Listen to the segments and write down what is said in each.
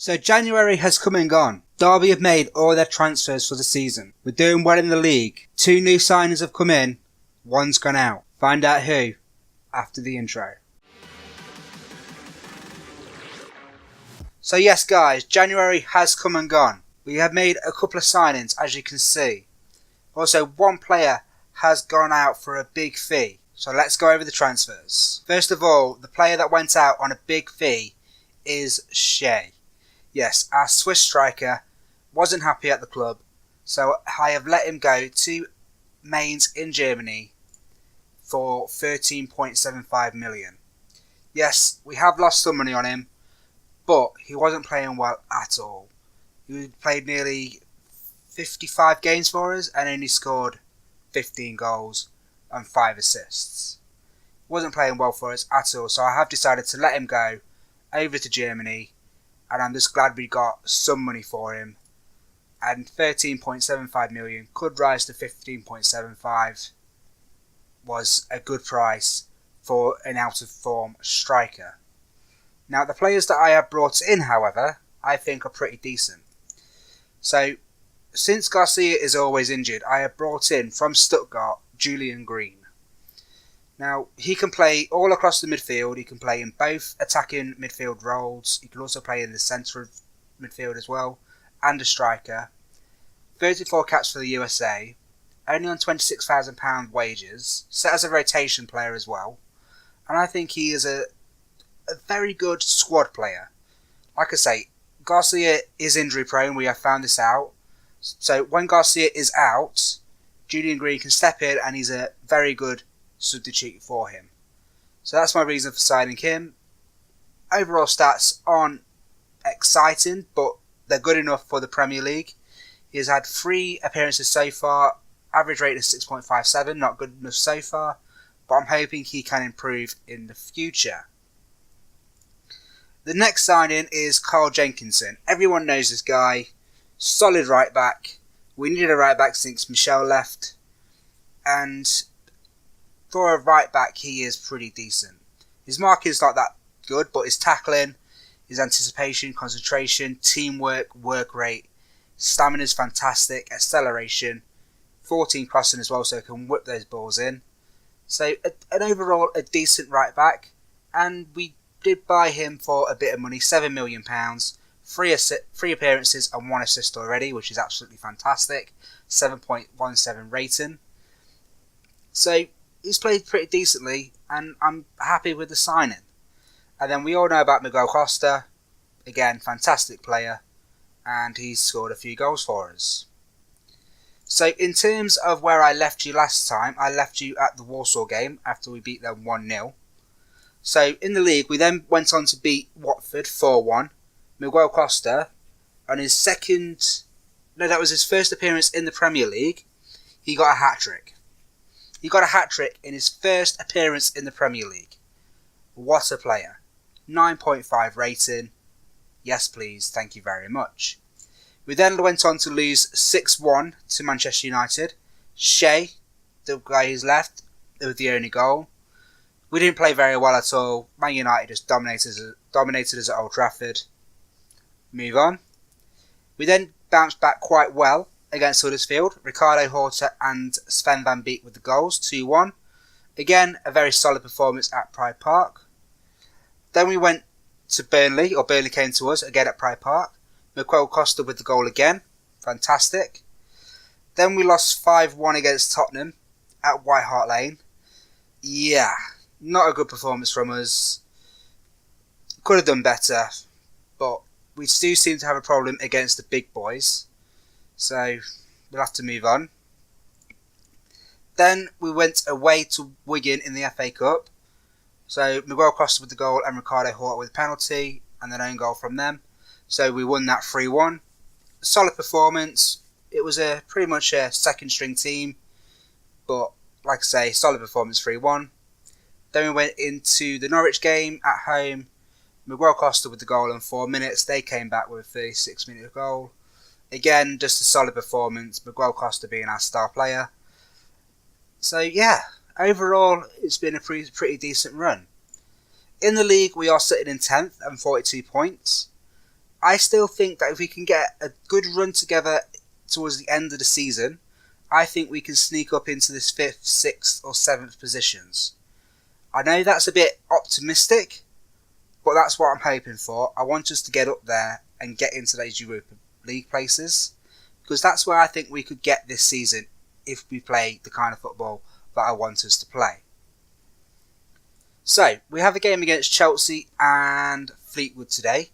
So January has come and gone. Derby have made all their transfers for the season. We're doing well in the league. 2 new signings have come in, 1's gone out. Find out who after the intro. So yes guys, January has come and gone. We have made a couple of signings, as you can see. Also, one player has gone out for a big fee. So let's go over the transfers. First of all, the player that went out on a big fee is Shea. Yes, our Swiss striker wasn't happy at the club, so I have let him go to Mainz in Germany for 13.75 million. Yes, we have lost some money on him, but he wasn't playing well at all. He played nearly 55 games for us and only scored 15 goals and 5 assists. He wasn't playing well for us at all, so I have decided to let him go over to Germany, and I'm just glad we got some money for him. And 13.75 million could rise to 15.75 was a good price for an out of form striker. Now the players that I have brought in, however, I think are pretty decent. So since Garcia is always injured, I have brought in from Stuttgart Julian Green. Now he can play all across the midfield. He can play in both attacking midfield roles. He can also play in the centre of midfield as well, and a striker. 34 caps for the USA, only on £26,000 wages, set as a rotation player as well, and I think he is a very good squad player. Like I say, Garcia is injury prone, we have found this out, so when Garcia is out, Julian Green can step in and he's a very good substitute for him. So that's my reason for signing him. Overall stats aren't exciting, but they're good enough for the Premier League. He has had 3 appearances so far, average rate is 6.57, not good enough so far, but I'm hoping he can improve in the future. The next signing is Carl Jenkinson. Everyone knows this guy, solid right back. We needed a right back since Michel left, and for a right back he is pretty decent. His marking is not that good, but his tackling, his anticipation, concentration, teamwork, work rate, stamina is fantastic, acceleration, 14 crossing as well, so he can whip those balls in. So an overall a decent right back, and we did buy him for a bit of money, £7 million, 3 appearances and 1 assist already, which is absolutely fantastic, 7.17 rating. So he's played pretty decently, and I'm happy with the signing. And then we all know about Miguel Costa, again fantastic player, and he's scored a few goals for us. So in terms of where I left you last time, I left you at the Warsaw game after we beat them 1-0. So in the league we then went on to beat Watford 4-1. Miguel Costa, on his first appearance in the Premier League, he got a hat-trick. He got a hat-trick in his first appearance in the Premier League. What a player. 9.5 rating. Yes please, thank you very much. We then went on to lose 6-1 to Manchester United. Shea, the guy who's left, with the only goal. We didn't play very well at all. Man United just dominated us at Old Trafford. Move on. We then bounced back quite well against Huddersfield. Ricardo Horta and Sven van Beek with the goals, 2-1. Again, a very solid performance at Pride Park. Then we went to Burnley, or Burnley came to us, again at Pride Park. Miguel Costa with the goal again. Fantastic. Then we lost 5-1 against Tottenham at White Hart Lane. Yeah, not a good performance from us. Could have done better, but we do seem to have a problem against the big boys. So we'll have to move on. Then we went away to Wigan in the FA Cup. So Miguel Costa with the goal and Ricardo Horta with a penalty and an own goal from them. So we won that 3-1. Solid performance. It was pretty much a second string team. But like I say, solid performance 3-1. Then we went into the Norwich game at home. Miguel Costa with the goal in 4 minutes. They came back with a 36-minute goal. Again, just a solid performance. Miguel Costa being our star player. So yeah, overall it's been a pretty decent run. In the league we are sitting in 10th and 42 points. I still think that if we can get a good run together towards the end of the season, I think we can sneak up into this 5th, 6th or 7th positions. I know that's a bit optimistic, but that's what I'm hoping for. I want us to get up there and get into those Europa League places, because that's where I think we could get this season if we play the kind of football that I want us to play. So, we have a game against Chelsea and Fleetwood today.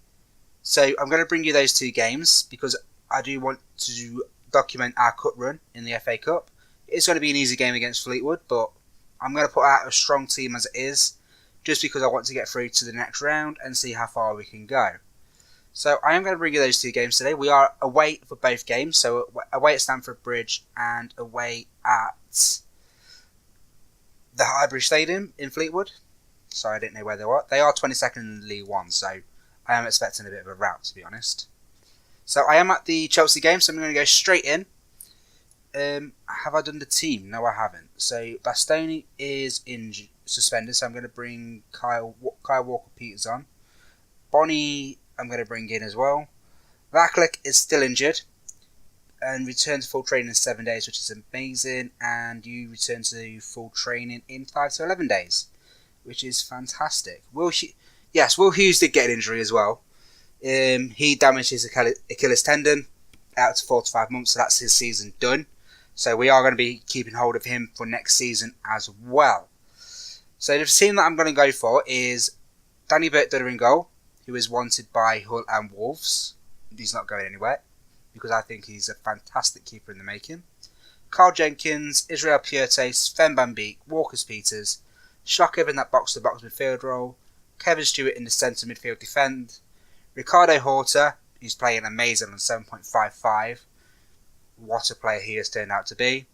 So, I'm going to bring you those 2 games because I do want to document our cup run in the FA Cup. It's going to be an easy game against Fleetwood, but I'm going to put out a strong team as it is, just because I want to get through to the next round and see how far we can go. So I am going to bring you those 2 games today. We are away for both games, so away at Stamford Bridge and away at the Highbury Stadium in Fleetwood. Sorry, I didn't know where they were. They are 22nd in League One, so I am expecting a bit of a rout, to be honest. So I am at the Chelsea game, so I'm going to go straight in. Have I done the team? No, I haven't. So Bastoni is suspended, so I'm going to bring Kyle Walker-Peters on. Bonnie, I'm going to bring in as well. Vaklik is still injured and returns to full training in 7 days, which is amazing. And you return to full training in 5 to 11 days, which is fantastic. Will Hughes did get an injury as well. He damaged his Achilles tendon, out to 4 to 5 months, so that's his season done. So we are going to be keeping hold of him for next season as well. So the team that I'm going to go for is Danny Burt-Dudder in goal, who is wanted by Hull and Wolves. He's not going anywhere, because I think he's a fantastic keeper in the making. Carl Jenkins, Israel Puerte, Sven Van Beek, Walker-Peters, Shocker in that box-to-box midfield role, Kevin Stewart in the centre midfield defend, Ricardo Horta, who's playing amazing on 7.55. What a player he has turned out to be.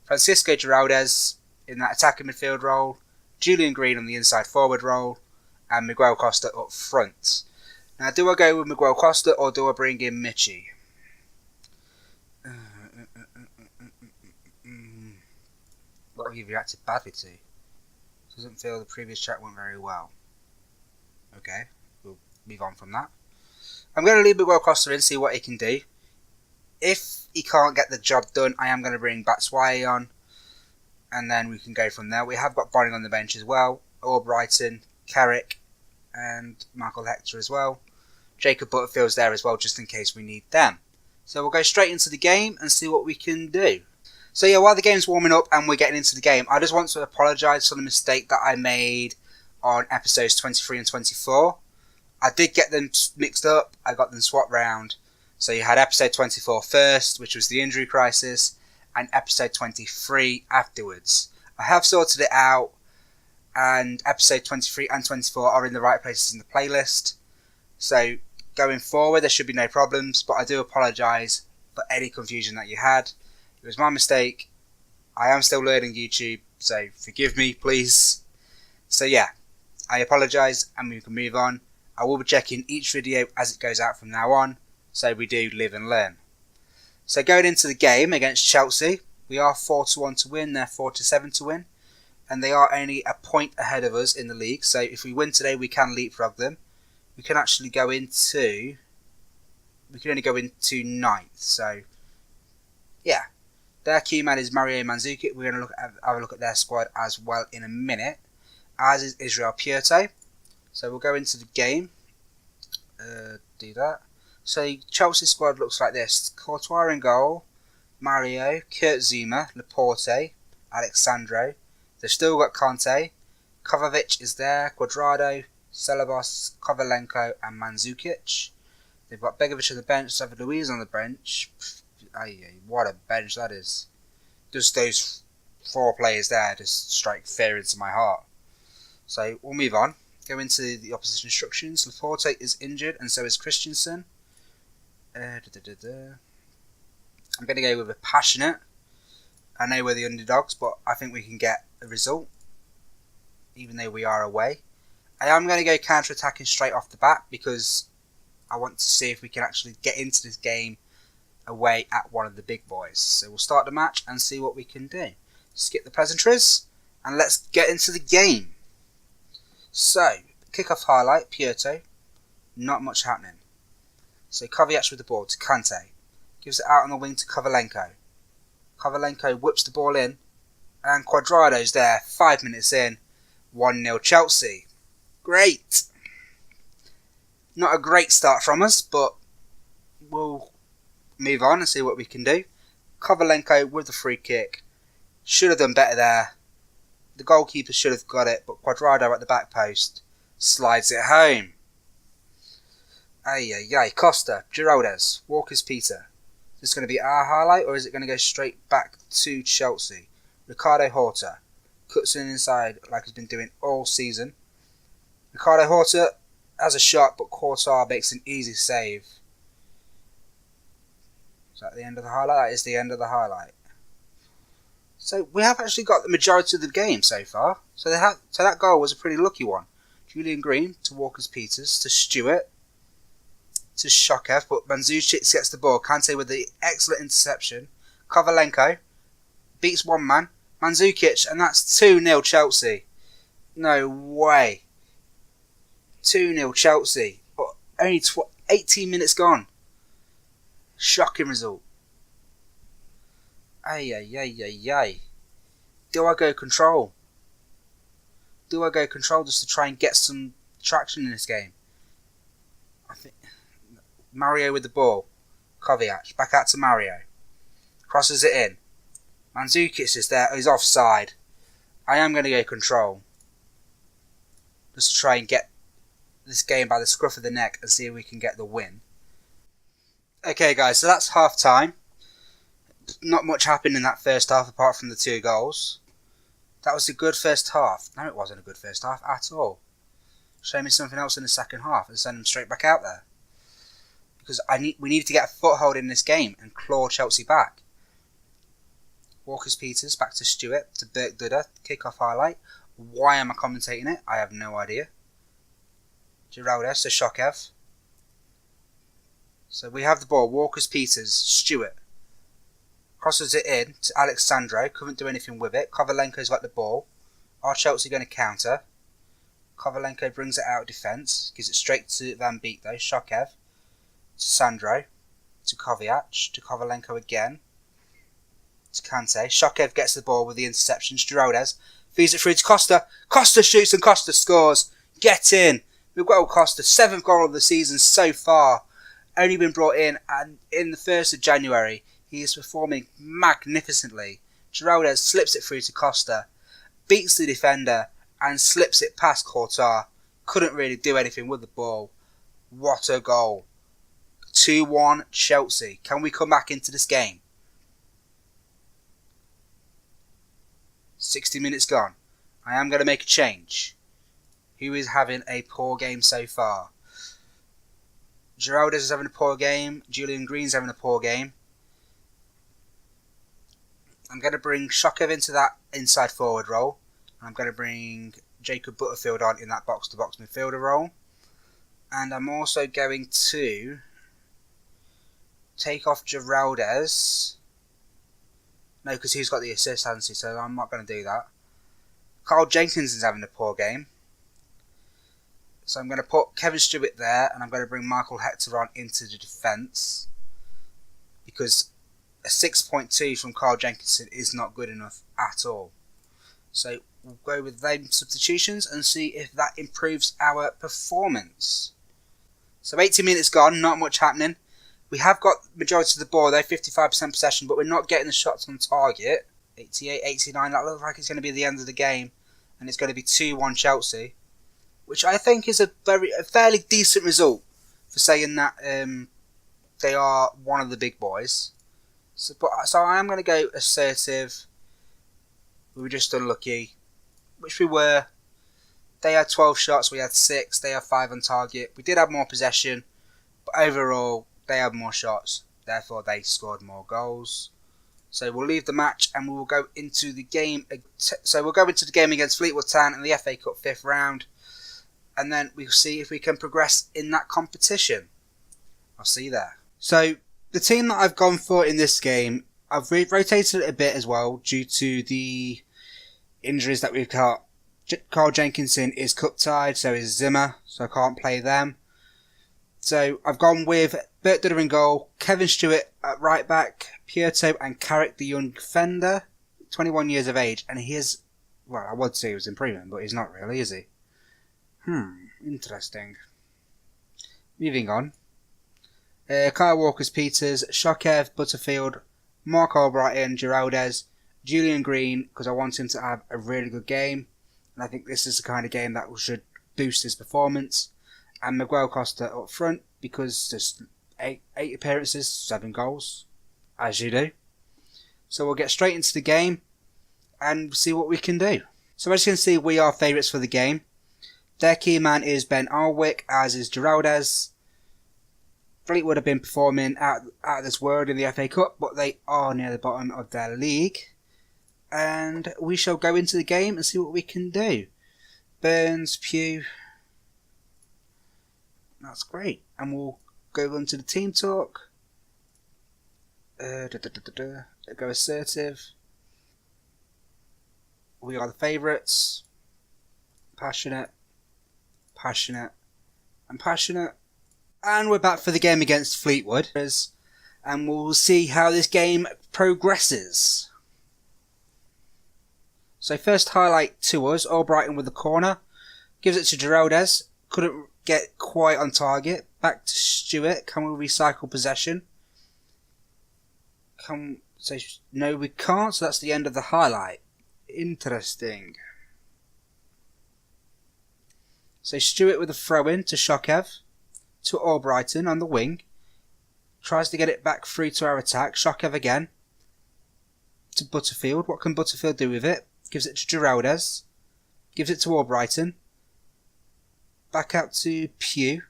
Francisco Giraldez in that attacking midfield role, Julian Green on the inside forward role, and Miguel Costa up front. Now, do I go with Miguel Costa or do I bring in Michi? What have you reacted badly to? Doesn't feel the previous chat went very well. Okay, we'll move on from that. I'm going to leave Miguel Costa in, see what he can do. If he can't get the job done, I am going to bring Batshuayi on, and then we can go from there. We have got Bonning on the bench as well, Albrighton, Carrick, and Michael Hector as well. Jacob Butterfield's there as well, just in case we need them. So we'll go straight into the game and see what we can do. So yeah, while the game's warming up and we're getting into the game, I just want to apologise for the mistake that I made on episodes 23 and 24. I did get them mixed up, I got them swapped round. So you had episode 24 first, which was the injury crisis, and episode 23 afterwards. I have sorted it out, and episode 23 and 24 are in the right places in the playlist. So going forward, there should be no problems, but I do apologise for any confusion that you had. It was my mistake. I am still learning YouTube, so forgive me, please. So yeah, I apologise, and we can move on. I will be checking each video as it goes out from now on, so we do live and learn. So going into the game against Chelsea, we are 4-1 to win, they're 4-7 to win, and they are only a point ahead of us in the league, so if we win today we can leapfrog them. We can actually go into, we can only go into 9th, so yeah. Their key man is Mario Mandzukic. We're going to have a look at their squad as well in a minute, as is Israel Puerte. So we'll go into the game, do that. So Chelsea squad looks like this: Courtois in goal, Mario, Kurt Zuma, Laporte, Alexandro. They've still got Conte, Kovacic is there, Cuadrado, Celebos, Kovalenko and Mandzukic. They've got Begovic on the bench, David Luiz on the bench. What a bench that is. Just those 4 players there just strike fear into my heart. So we'll move on. Go into the opposition instructions. Laporte is injured and so is Christensen. I'm going to go with a passionate. I know we're the underdogs, but I think we can get a result, even though we are away. I am going to go counter-attacking straight off the bat because I want to see if we can actually get into this game away at one of the big boys. So we'll start the match and see what we can do. Skip the pleasantries and let's get into the game. So, kick-off highlight, Puerto. Not much happening. So Kovacic with the ball to Kante. Gives it out on the wing to Kovalenko. Kovalenko whips the ball in. And Cuadrado's there, 5 minutes in. 1-0 Chelsea. Great. Not a great start from us, but we'll move on and see what we can do. Kovalenko with the free kick. Should have done better there. The goalkeeper should have got it, but Cuadrado at the back post slides it home. Costa, Giraldez, Walker's Peter. Is this going to be our highlight, or is it going to go straight back to Chelsea? Ricardo Horta cuts in inside like he's been doing all season. Ricardo Horta has a shot, but Courtois makes an easy save. Is that the end of the highlight? That is the end of the highlight. So we have actually got the majority of the game so far. So that goal was a pretty lucky one. Julian Green to Walker's Peters to Stewart to Shokev, but Mandzukic gets the ball. Kante with the excellent interception. Kovalenko beats one man. Mandzukic, and that's 2-0 Chelsea. No way. 2-0 Chelsea. But only 18 minutes gone. Shocking result. Do I go control? Do I go control just to try and get some traction in this game? I think Mario with the ball. Kovacic. Back out to Mario. Crosses it in. Mandzukic is there. He's offside. I am going to go control. Just to try and get this game by the scruff of the neck and see if we can get the win. Okay guys, so that's half time. Not much happened in that first half apart from the 2 goals. That was a good first half. No, it wasn't a good first half at all. Show me something else in the second half and send them straight back out there. Because we need to get a foothold in this game and claw Chelsea back. Walker's Peters back to Stewart to Berk Duda. Kick-off highlight. Why am I commentating it? I have no idea. Giraldez to Shokev. So we have the ball. Walker's Peters. Stewart. Crosses it in to Alexandro. Couldn't do anything with it. Kovalenko's got the ball. Are Chelsea going to counter? Kovalenko brings it out of defence. Gives it straight to Van Beek though. Shokev. To Sandro. To Kovacic. To Kovalenko again. To Kante. Shokev gets the ball with the interception. Giraldez feeds it through to Costa. Costa shoots and Costa scores. Get in. We've got Costa. 7th goal of the season so far. Only been brought in and in the 1st of January. He is performing magnificently. Giraldez slips it through to Costa. Beats the defender and slips it past Courtois. Couldn't really do anything with the ball. What a goal. 2-1 Chelsea. Can we come back into this game? 60 minutes gone. I am going to make a change. Who is having a poor game so far? Giraldez is having a poor game. Julian Green's having a poor game. I'm going to bring Shokev into that inside forward role. I'm going to bring Jacob Butterfield on in that box-to-box midfielder role. And I'm also going to take off Giraldez. No, because he's got the assist, hasn't he? So I'm not going to do that. Carl Jenkins is having a poor game. So I'm going to put Kevin Stewart there. And I'm going to bring Michael Hector on into the defence. Because a 6.2 from Carl Jenkinson is not good enough at all. So we'll go with them substitutions and see if that improves our performance. So 80 minutes gone, not much happening. We have got majority of the ball though, 55% possession, but we're not getting the shots on target. 88, 89, that looks like it's going to be the end of the game. And it's going to be 2-1 Chelsea. Which I think is a fairly decent result for saying that they are one of the big boys. So I am going to go assertive. We were just unlucky, which we were. They had 12 shots, we had 6. They had 5 on target. We did have more possession, but overall they had more shots. Therefore, they scored more goals. So we'll leave the match and we will go into the game. So we'll go into the game against Fleetwood Town in the FA Cup 5th round, and then we'll see if we can progress in that competition. I'll see you there. So the team that I've gone for in this game, I've rotated it a bit as well due to the injuries that we've got. Carl Jenkinson is cup tied, so is Zimmer, so I can't play them. So I've gone with Bert Dudder in goal, Kevin Stewart at right back, Pietro and Carrick the young defender, 21 years of age, and he is, well, I would say he was improving, but he's not really, is he? Interesting. Moving on. Kyle Walker-Peters, Shokev, Butterfield, Mark Albrighton, Giraldez, Julian Green, because I want him to have a really good game, and I think this is the kind of game that should boost his performance. And Miguel Costa up front, because just 8 appearances, 7 goals, as you do. So we'll get straight into the game and see what we can do. So as you can see, we are favourites for the game. Their key man is Ben Alwick, as is Giraldez. Fleetwood have been performing out of this world in the FA Cup, but they are near the bottom of their league. And we shall go into the game and see what we can do. Burns, Pugh. That's great. And we'll go on to the team talk. Go assertive. We are the favourites. Passionate. Passionate. And passionate. And we're back for the game against Fleetwood. And we'll see how this game progresses. So first highlight to us, Albrighton with the corner. Gives it to Giraldez. Couldn't get quite on target. Back to Stewart. Can we recycle possession? No, we can't. So that's the end of the highlight. Interesting. So Stewart with a throw-in to Shokev. To Albrighton on the wing. Tries to get it back through to our attack. Shokev again. To Butterfield. What can Butterfield do with it? Gives it to Giraldez. Gives it to Albrighton. Back out to Pugh.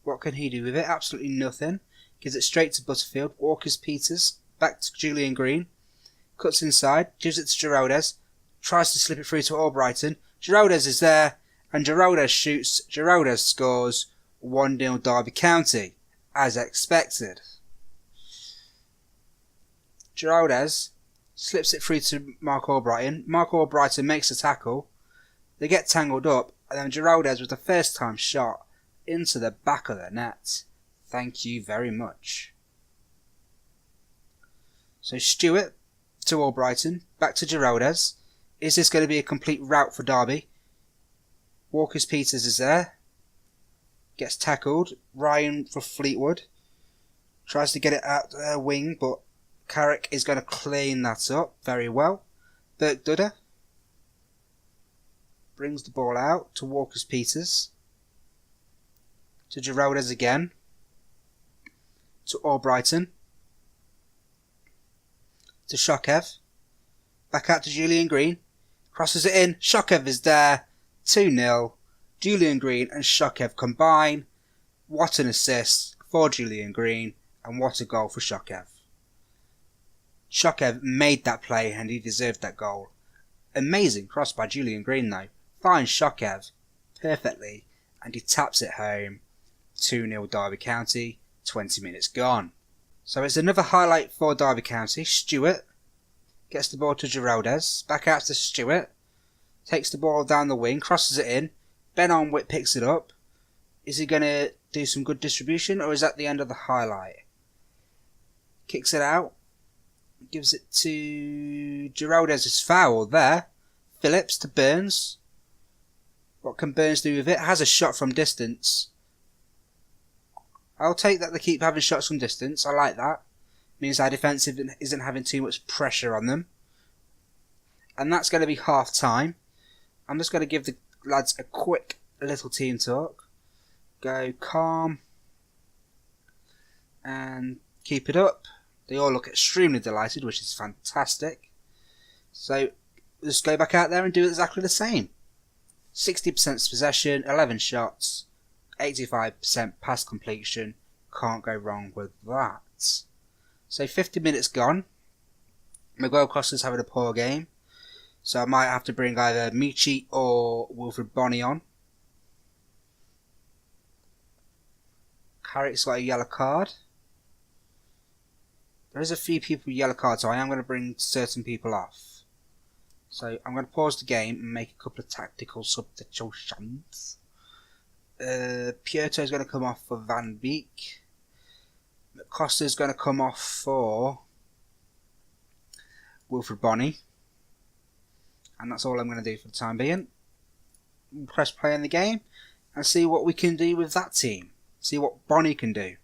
What can he do with it? Absolutely nothing. Gives it straight to Butterfield. Walker-Peters. Back to Julian Green. Cuts inside. Gives it to Giraldez. Tries to slip it through to Albrighton. Giraldez is there. And Giraldez shoots. Giraldez scores. 1-0 Derby County. As expected. Giraldez slips it through to Mark Albrighton. Mark Albrighton makes a tackle. They get tangled up. And then Giraldez with the first time shot into the back of the net. Thank you very much. So Stewart to Albrighton. Back to Giraldez. Is this going to be a complete rout for Derby? Walker-Peters is there. Gets tackled. Ryan for Fleetwood. Tries to get it out their wing, but Carrick is going to clean that up very well. Bert Dudder brings the ball out to Walker-Peters. To Giraldez again. To Albrighton. To Shokev. Back out to Julian Green. Crosses it in. Shokev is there. 2-0. Julian Green and Shokev combine. What an assist for Julian Green. And what a goal for Shokev. Shokev made that play and he deserved that goal. Amazing cross by Julian Green though. Finds Shokev perfectly and he taps it home. 2-0 Derby County. 20 minutes gone. So it's another highlight for Derby County. Stewart gets the ball to Giraldez. Back out to Stewart. Takes the ball down the wing. Crosses it in. Ben Alwick picks it up. Is he going to do some good distribution or is that the end of the highlight? Kicks it out. Gives it to Giraldez's foul there. Phillips to Burns. What can Burns do with it? Has a shot from distance. I'll take that they keep having shots from distance. I like that. Means our defensive isn't having too much pressure on them. And that's going to be half time. I'm just going to give the lads a quick little team talk. Go calm. And keep it up. They all look extremely delighted, which is fantastic. So, just go back out there and do exactly the same. 60% possession, 11 shots, 85% pass completion. Can't go wrong with that. So, 50 minutes gone. Miguel Costa's having a poor game. So, I might have to bring either Michi or Wilfred Bonney on. Carrick's got a yellow card. There is a few people with yellow cards, so I am going to bring certain people off. So I'm going to pause the game and make a couple of tactical substitutions. Pieto's going to come off for Van Beek. Costa's going to come off for Wilfred Bonney. And that's all I'm going to do for the time being. Press play in the game and see what we can do with that team. See what Bonney can do.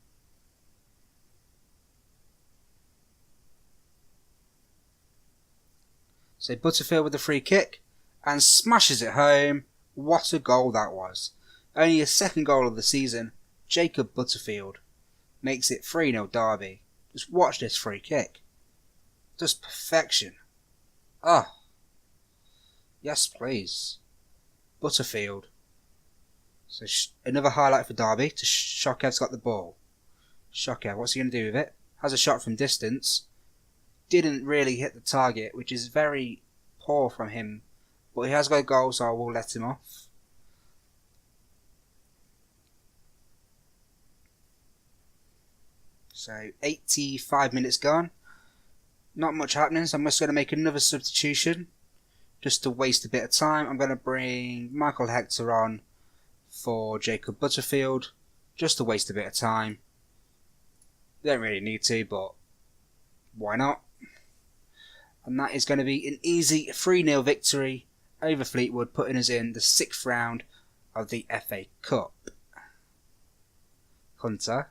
So Butterfield with the free kick and smashes it home. What a goal that was. Only his second goal of the season. Jacob Butterfield makes it 3-0 Derby. Just watch this free kick. Just perfection. Oh. Yes, please. Butterfield. So another highlight for Derby. To Shokev's got the ball. Shokev, what's he going to do with it? Has a shot from distance. Didn't really hit the target, which is very poor from him. But he has got a goal, so I will let him off. So 85 minutes gone. Not much happening, so I'm just going to make another substitution. Just to waste a bit of time, I'm going to bring Michael Hector on for Jacob Butterfield. Just to waste a bit of time. Don't really need to, but why not? And that is going to be an easy 3-0 victory over Fleetwood, putting us in the 6th round of the FA Cup. Hunter.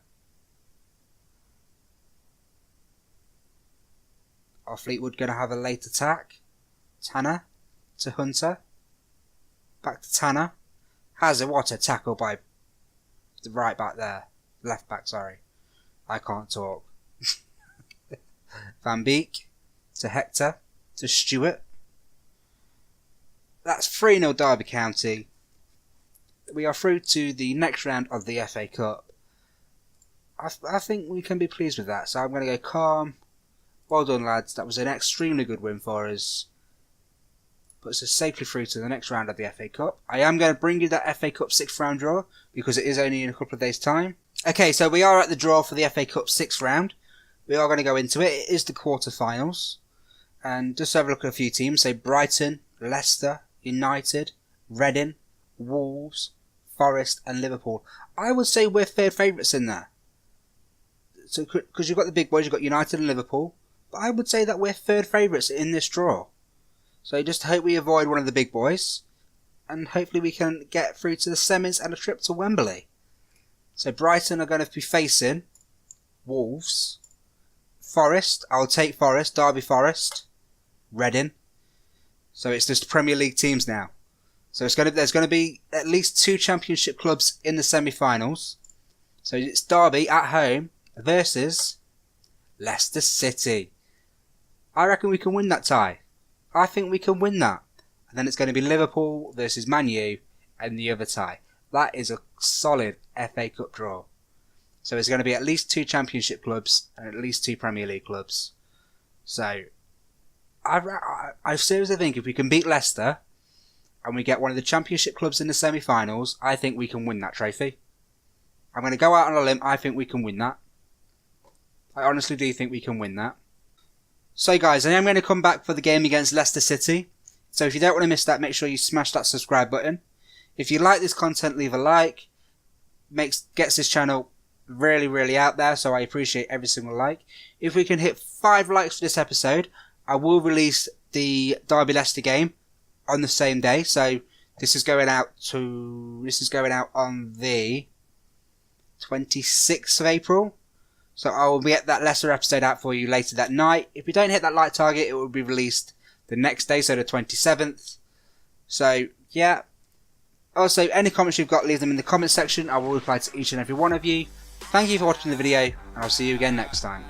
Are Fleetwood going to have a late attack? Tanner to Hunter. Back to Tanner. Hazard, what a tackle by the right back there. Left back, sorry. I can't talk. Van Beek to Hector to Stewart. That's 3-0 Derby County. We are through to the next round of the FA Cup. I think we can be pleased with that. So I'm going to go calm. Well done, lads. That was an extremely good win for us. Puts us safely through to the next round of the FA Cup. I am going to bring you that FA Cup 6th round draw because it is only in a couple of days' time. Okay, so we are at the draw for the FA Cup 6th round. We are going to go into it. It is the quarter-finals. And just have a look at a few teams. So Brighton, Leicester, United, Reading, Wolves, Forest and Liverpool. I would say we're third favourites in there. So, because you've got the big boys, you've got United and Liverpool. But I would say that we're third favourites in this draw. So just hope we avoid one of the big boys. And hopefully we can get through to the semis and a trip to Wembley. So Brighton are going to be facing Wolves. Forest, I'll take Forest, Derby Forest. Reading. So it's just Premier League teams now. So there's going to be at least 2 Championship clubs in the semi-finals. So it's Derby at home versus Leicester City. I reckon we can win that tie. I think we can win that. And then it's going to be Liverpool versus Man U and the other tie. That is a solid FA Cup draw. So there's going to be at least 2 Championship clubs and at least 2 Premier League clubs. So I seriously think if we can beat Leicester and we get one of the Championship clubs in the semi-finals, I think we can win that trophy. I'm going to go out on a limb. I think we can win that. I honestly do think we can win that. So guys, I am going to come back for the game against Leicester City. So if you don't want to miss that, make sure you smash that subscribe button. If you like this content, leave a like. Gets this channel really out there, so I appreciate every single like. If we can hit 5 likes for this episode, I will release the Derby Leicester game on the same day. So this is going out on the 26th of April. So I will get that Leicester episode out for you later that night. If we don't hit that like target, it will be released the next day, so the 27th. So, yeah. Also, any comments you've got, leave them in the comment section. I will reply to each and every one of you. Thank you for watching the video, and I'll see you again next time.